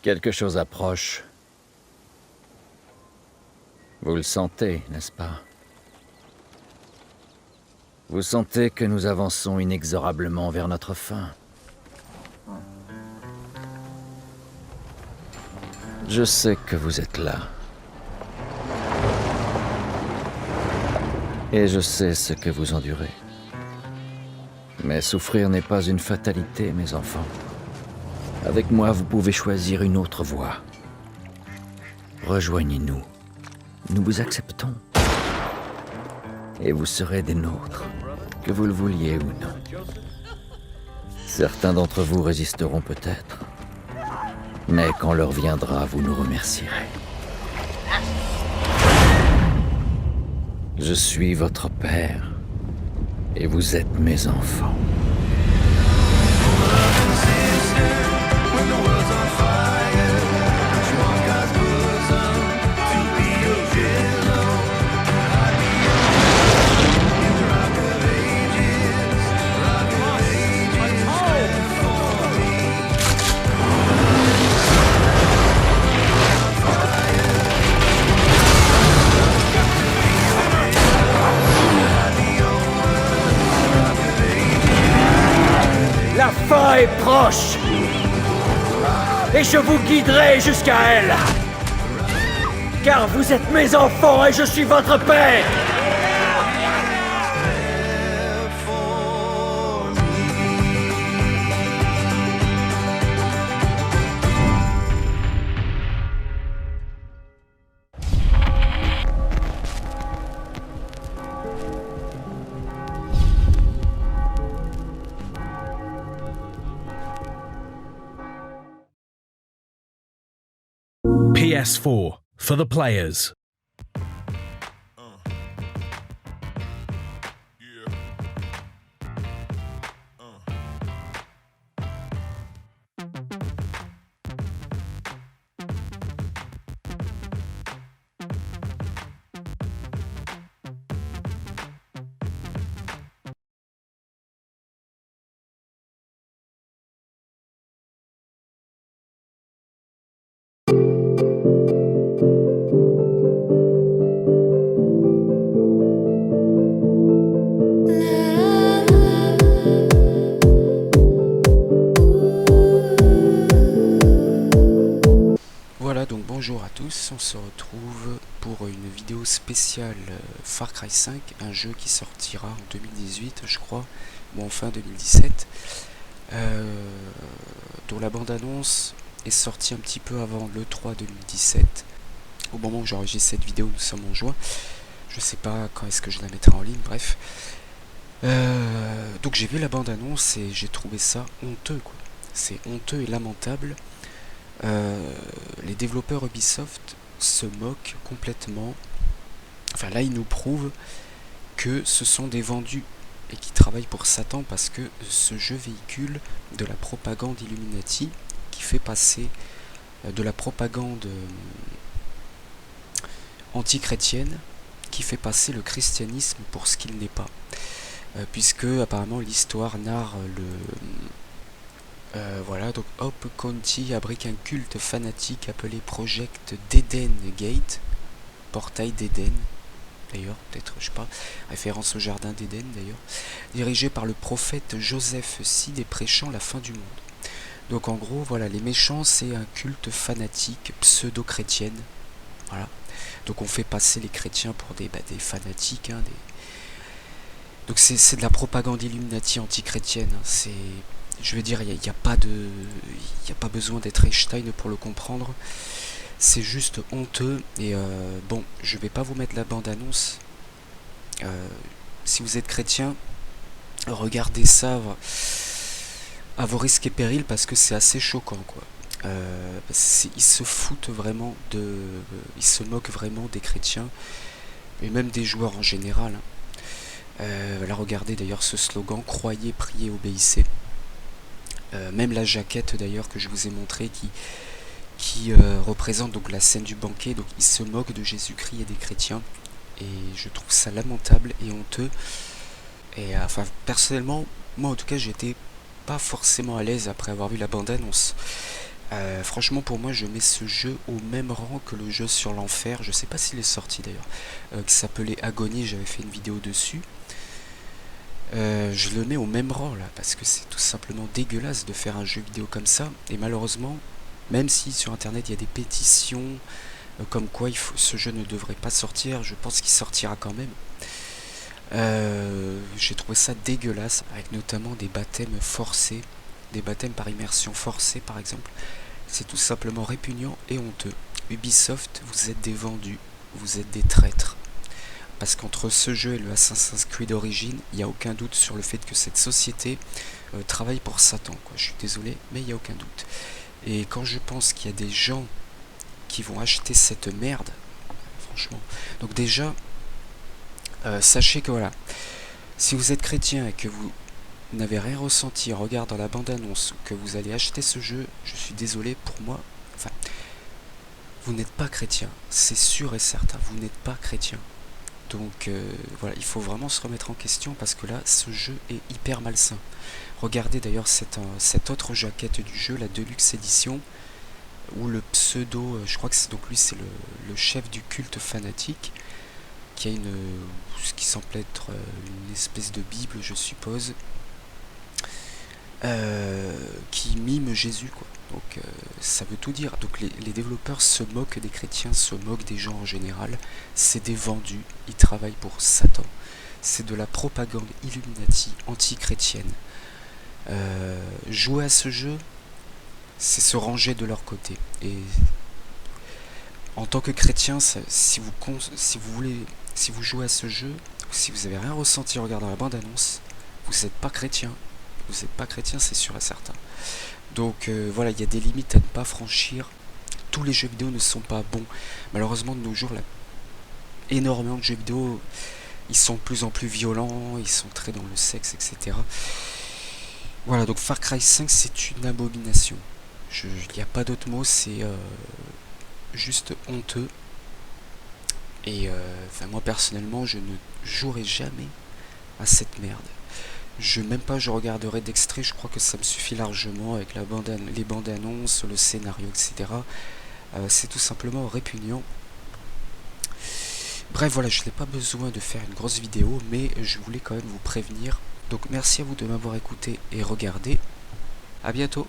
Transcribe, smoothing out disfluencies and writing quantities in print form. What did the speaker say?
Quelque chose approche. Vous le sentez, n'est-ce pas? Vous sentez que nous avançons inexorablement vers notre fin. Je sais que vous êtes là. Et je sais ce que vous endurez. Mais souffrir n'est pas une fatalité, mes enfants. Avec moi, vous pouvez choisir une autre voie. Rejoignez-nous. Nous vous acceptons. Et vous serez des nôtres, que vous le vouliez ou non. Certains d'entre vous résisteront peut-être. Mais quand l'heure viendra, vous nous remercierez. Je suis votre père, et vous êtes mes enfants. La fin est proche. Et je vous guiderai jusqu'à elle. Car vous êtes mes enfants et je suis votre père. PS4 for the players. Voilà, donc bonjour à tous, on se retrouve pour une vidéo spéciale Far Cry 5, un jeu qui sortira en 2018 je crois, ou en fin 2017, dont la bande-annonce est sortie un petit peu avant l'E3 2017. Au moment où j'enregistre cette vidéo, nous sommes en juin, je sais pas quand est-ce que je la mettrai en ligne, bref. Donc j'ai vu la bande-annonce et j'ai trouvé ça honteux, quoi. C'est honteux et lamentable. Les développeurs Ubisoft se moquent complètement. Enfin là ils nous prouvent que ce sont des vendus et qui travaillent pour Satan, parce que ce jeu véhicule de la propagande Illuminati qui fait passer de la propagande anti-chrétienne qui fait passer le christianisme pour ce qu'il n'est pas, puisque apparemment l'histoire narre voilà, donc Hope County abrite un culte fanatique appelé Project d'Eden Gate, portail d'Éden, d'ailleurs, peut-être, je sais pas, référence au jardin d'Éden d'ailleurs, dirigé par le prophète Joseph Seed et prêchant la fin du monde. Donc en gros, voilà, les méchants, c'est un culte fanatique pseudo-chrétienne, voilà. Donc on fait passer les chrétiens pour des fanatiques, hein, donc c'est de la propagande Illuminati anti-chrétienne, hein. C'est... Je veux dire, il n'y a pas besoin d'être Einstein pour le comprendre. C'est juste honteux. Et bon, je vais pas vous mettre la bande-annonce. Si vous êtes chrétien, regardez ça à vos risques et périls, parce que c'est assez choquant, quoi. Ils se foutent vraiment ils se moquent vraiment des chrétiens et même des joueurs en général, hein. Là, regardez d'ailleurs ce slogan: croyez, priez, obéissez. Même la jaquette d'ailleurs que je vous ai montré qui représente donc la scène du banquet. Donc ils se moquent de Jésus-Christ et des chrétiens, et je trouve ça lamentable et honteux. Et enfin personnellement, moi en tout cas, j'étais pas forcément à l'aise après avoir vu la bande-annonce. Franchement, pour moi, je mets ce jeu au même rang que le jeu sur l'enfer. Je sais pas s'il est sorti d'ailleurs, qui s'appelait Agony. J'avais fait une vidéo dessus. Je le mets au même rang là, parce que c'est tout simplement dégueulasse de faire un jeu vidéo comme ça. Et malheureusement, même si sur internet il y a des pétitions comme quoi ce jeu ne devrait pas sortir, je pense qu'il sortira quand même. J'ai trouvé ça dégueulasse, avec notamment des baptêmes forcés, des baptêmes par immersion forcés par exemple. C'est tout simplement répugnant et honteux. Ubisoft, vous êtes des vendus, vous êtes des traîtres. Parce qu'entre ce jeu et le Assassin's Creed Origins, il n'y a aucun doute sur le fait que cette société travaille pour Satan, quoi. Je suis désolé, mais il n'y a aucun doute. Et quand je pense qu'il y a des gens qui vont acheter cette merde, franchement. Donc déjà, sachez que voilà, si vous êtes chrétien et que vous n'avez rien ressenti en regardant la bande-annonce, que vous allez acheter ce jeu, je suis désolé, pour moi, enfin, vous n'êtes pas chrétien, c'est sûr et certain, vous n'êtes pas chrétien. Donc voilà, il faut vraiment se remettre en question parce que là, ce jeu est hyper malsain. Regardez d'ailleurs cette autre jaquette du jeu, la Deluxe Edition, où le pseudo, je crois que c'est donc lui, c'est le chef du culte fanatique, qui a ce qui semble être une espèce de Bible, je suppose, qui mime Jésus, quoi. Donc ça veut tout dire. Donc les développeurs se moquent des chrétiens, se moquent des gens en général. C'est des vendus, ils travaillent pour Satan. C'est de la propagande Illuminati anti-chrétienne. Jouer à ce jeu, c'est se ranger de leur côté. Et en tant que chrétien, si vous jouez à ce jeu, si vous avez rien ressenti en regardant la bande-annonce, vous n'êtes pas chrétien. Vous n'êtes pas chrétien, c'est sûr et certain. Donc voilà, il y a des limites à ne pas franchir. Tous les jeux vidéo ne sont pas bons. Malheureusement, de nos jours, énormément de jeux vidéo, ils sont de plus en plus violents, ils sont très dans le sexe, etc. Voilà, donc Far Cry 5, c'est une abomination. Il n'y a pas d'autre mot, c'est juste honteux. Et moi, personnellement, je ne jouerai jamais à cette merde. Je regarderai d'extrait, je crois que ça me suffit largement avec les bandes annonces, le scénario, etc. C'est tout simplement répugnant. Bref, voilà, je n'ai pas besoin de faire une grosse vidéo, mais je voulais quand même vous prévenir. Donc merci à vous de m'avoir écouté et regardé. À bientôt.